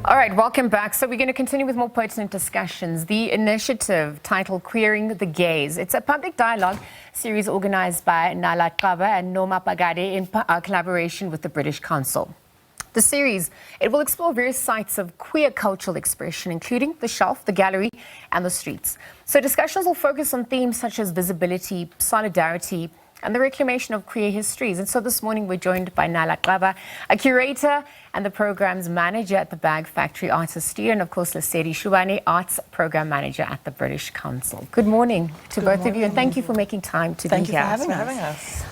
All right, welcome back. So we're going to continue with more pertinent discussions. The initiative titled Queering the Gaze. It's a public dialogue series organized by Nala Xaba and Noma Pakade in collaboration with the British Council. The series, it will explore various sites of queer cultural expression, including the shelf, the gallery, and the streets. So discussions will focus on themes such as visibility, solidarity, and the reclamation of queer histories. And so this morning we're joined by Nala Xaba, a curator and the program's manager at the Bag Factory Artist Studio, and of course Lesedi, Shubane, arts program manager at the British Council. Good morning to both of you, and thank you for making time to be here. Thank you for having us.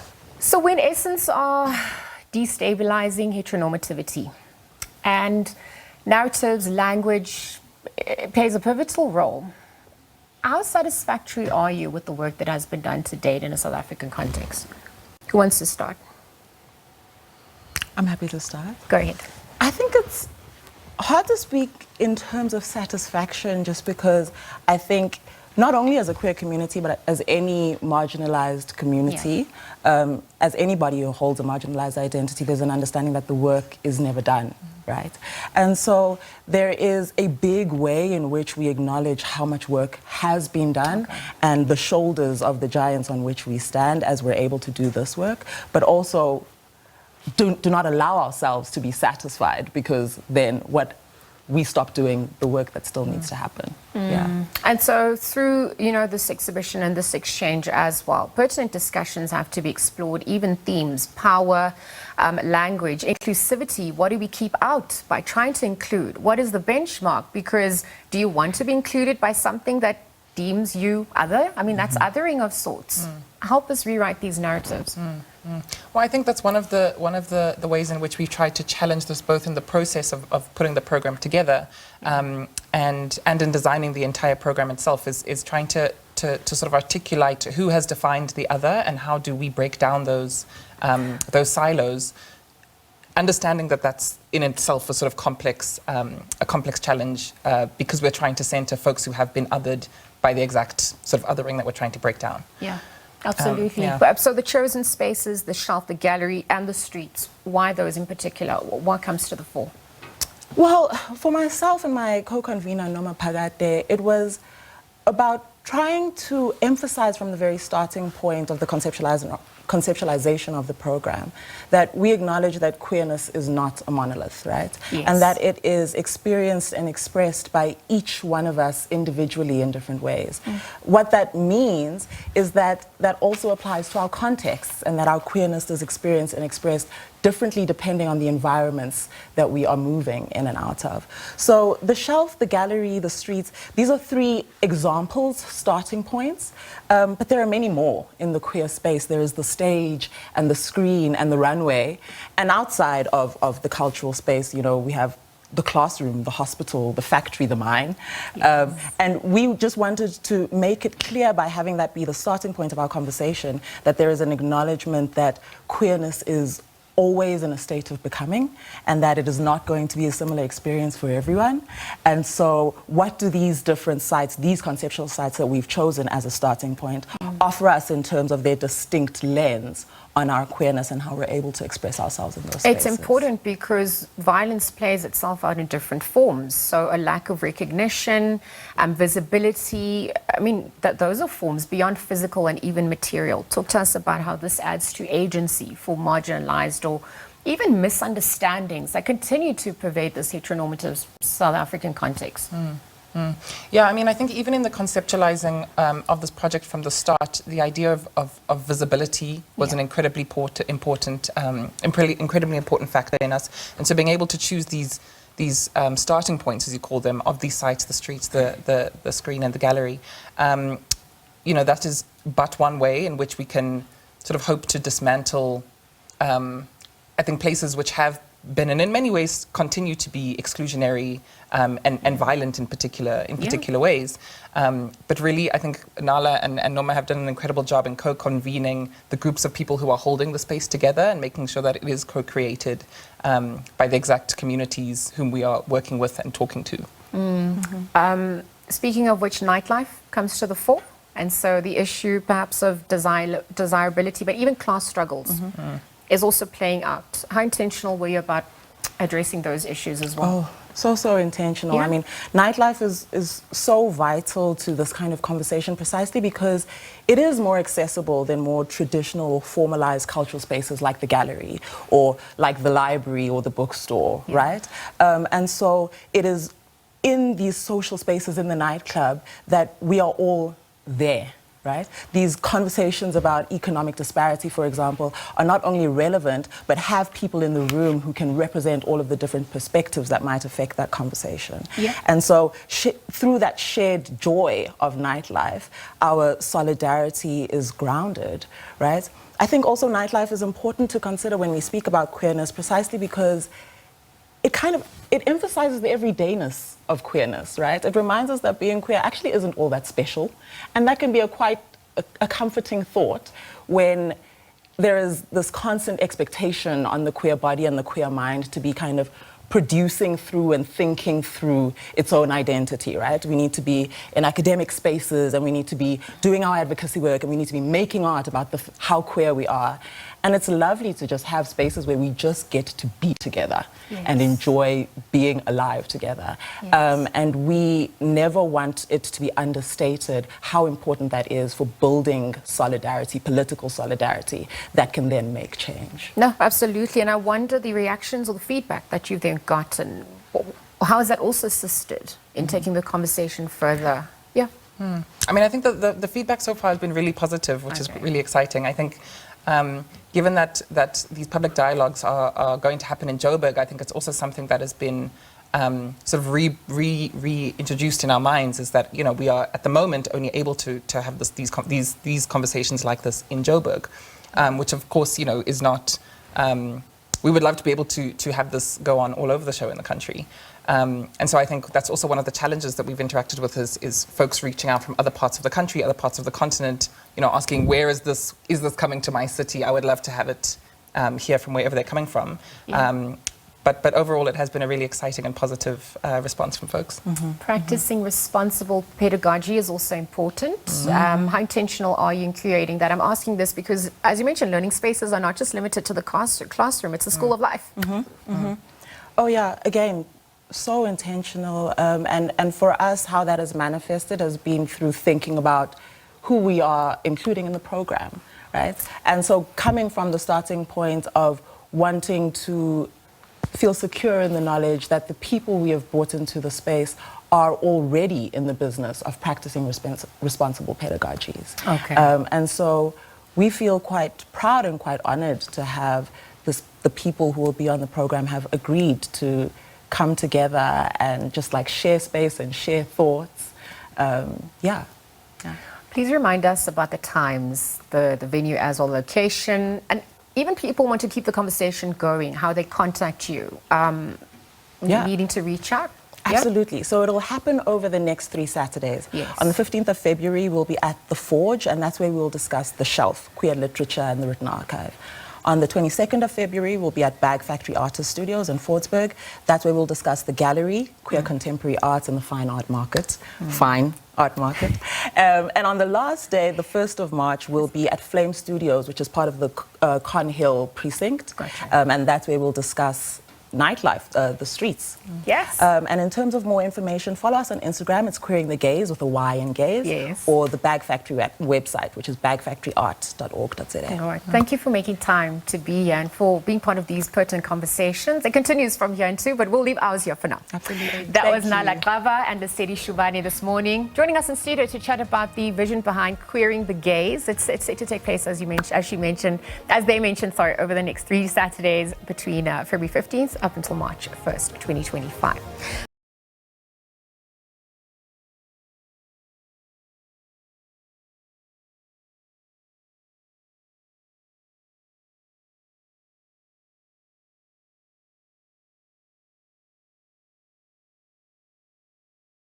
So we in essence are destabilizing heteronormativity, and narratives, language, it plays a pivotal role. How satisfactory are you with the work that has been done to date in a South African context? Who wants to start? I'm happy to start. Go ahead. I think it's hard to speak in terms of satisfaction, just because I think not only as a queer community, but as any marginalized community, as anybody who holds a marginalized identity, there's an understanding that the work is never done. Right? And so there is a big way in which we acknowledge how much work has been done and the shoulders of the giants on which we stand as we're able to do this work, but also do not allow ourselves to be satisfied, because then we stop doing the work that still needs to happen. Yeah. And so through, this exhibition and this exchange as well, pertinent discussions have to be explored, even themes, power, language, inclusivity. What do we keep out by trying to include? What is the benchmark? Because do you want to be included by something that deems you other? I mean, that's othering of sorts. Help us rewrite these narratives. Well, I think that's one of the ways in which we tried to challenge this, both in the process of putting the program together and in designing the entire program itself, is trying to sort of articulate who has defined the other and how do we break down those silos, understanding that that's in itself a sort of complex challenge, because we're trying to center folks who have been othered by the exact sort of othering that we're trying to break down. Yeah. Absolutely. So the chosen spaces, the shelf, the gallery, and the streets, why those in particular? What comes to the fore? Well, for myself and my co-convener, Noma Pakade, it was about trying to emphasize from the very starting point of the conceptualization of the program that we acknowledge that queerness is not a monolith, right? Yes. And that it is experienced and expressed by each one of us individually in different ways. What that means is that that also applies to our contexts, and that our queerness is experienced and expressed differently depending on the environments that we are moving in and out of. So the shelf, the gallery, the streets, these are three examples, starting points, but there are many more in the queer space. There is the stage and the screen and the runway, and outside of the cultural space, we have the classroom, the hospital, the factory, the mine. And we just wanted to make it clear by having that be the starting point of our conversation that there is an acknowledgement that queerness is always in a state of becoming, and that it is not going to be a similar experience for everyone. And so what do these different sites, these conceptual sites that we've chosen as a starting point, offer us in terms of their distinct lens on our queerness and how we're able to express ourselves in those spaces? It's important because violence plays itself out in different forms. So a lack of recognition, visibility, I mean, those are forms beyond physical and even material. Talk to us about how this adds to agency for marginalized or even misunderstandings that continue to pervade this heteronormative South African context. Yeah, I mean, I think even in the conceptualizing of this project from the start, the idea of visibility was an incredibly important factor in us. And so being able to choose these starting points, as you call them, of these sites, the streets, the screen and the gallery, that is but one way in which we can sort of hope to dismantle, I think, places which have been and in many ways continue to be exclusionary and violent in particular ways. But really, I think Nala and Noma have done an incredible job in co-convening the groups of people who are holding the space together and making sure that it is co-created by the exact communities whom we are working with and talking to. Speaking of which, nightlife comes to the fore. And so the issue perhaps of desirability, but even class struggles, is also playing out. How intentional were you about addressing those issues as well? Oh, So intentional. Yeah. I mean, nightlife is so vital to this kind of conversation precisely because it is more accessible than more traditional or formalized cultural spaces like the gallery or like the library or the bookstore, right? And so it is in these social spaces in the nightclub that we are all there. Right? These conversations about economic disparity, for example, are not only relevant, but have people in the room who can represent all of the different perspectives that might affect that conversation. Yeah. And so through that shared joy of nightlife, our solidarity is grounded, right? I think also nightlife is important to consider when we speak about queerness precisely because it emphasizes the everydayness of queerness, right? It reminds us that being queer actually isn't all that special. And that can be quite a comforting thought when there is this constant expectation on the queer body and the queer mind to be kind of producing through and thinking through its own identity, right? We need to be in academic spaces and we need to be doing our advocacy work and we need to be making art about how queer we are. And it's lovely to just have spaces where we just get to be together and enjoy being alive together. And we never want it to be understated how important that is for building solidarity, political solidarity, that can then make change. No, absolutely. And I wonder the reactions or the feedback that you've then gotten, how has that also assisted in taking the conversation further? Yeah. I mean, I think that the feedback so far has been really positive, which is really exciting. I think given that these public dialogues are going to happen in Joburg, I think it's also something that has been sort of reintroduced in our minds, is that, you know, we are at the moment only able to have these conversations like this in Joburg, which of course, you know, is not, we would love to be able to have this go on all over the show in the country. And so I think that's also one of the challenges that we've interacted with is folks reaching out from other parts of the country, other parts of the continent, you know, asking, where is this coming to my city? I would love to have it here from wherever they're coming from. But overall, it has been a really exciting and positive response from folks. Practicing responsible pedagogy is also important. How intentional are you in creating that? I'm asking this because, as you mentioned, learning spaces are not just limited to the classroom, it's the school of life. Oh yeah, again, so intentional. And for us, how that has manifested has been through thinking about who we are including in the program, right? And so coming from the starting point of wanting to feel secure in the knowledge that the people we have brought into the space are already in the business of practicing responsible pedagogies. And so we feel quite proud and quite honored to have the people who will be on the program have agreed to come together and just like share space and share thoughts. Please remind us about the times, the venue as well, location, and even people want to keep the conversation going, how they contact you, needing to reach out. Absolutely. So it'll happen over the next 3 Saturdays. On the 15th of February, we'll be at The Forge, and that's where we'll discuss The Shelf, queer literature and the written archive. On the 22nd of February, we'll be at Bag Factory Artist Studios in Fordsburg. That's where we'll discuss the gallery, queer contemporary arts and the fine art market. Fine art market. And on the last day, the 1st of March, we'll be at Flame Studios, which is part of the Con Hill precinct. And that's where we'll discuss nightlife, the streets. And in terms of more information, follow us on Instagram. It's Queering the Gaze with a Y in gaze. Or the Bag Factory website, which is bagfactoryart.org.za. All right. Thank you for making time to be here and for being part of these pertinent conversations. It continues from here on too, but we'll leave ours here for now. Absolutely. That was Nala Xaba and Lesedi Shubane this morning, joining us in studio to chat about the vision behind Queering the Gaze. It's set to take place, as they mentioned, over the next 3 Saturdays between February 15th up until March 1st, 2025.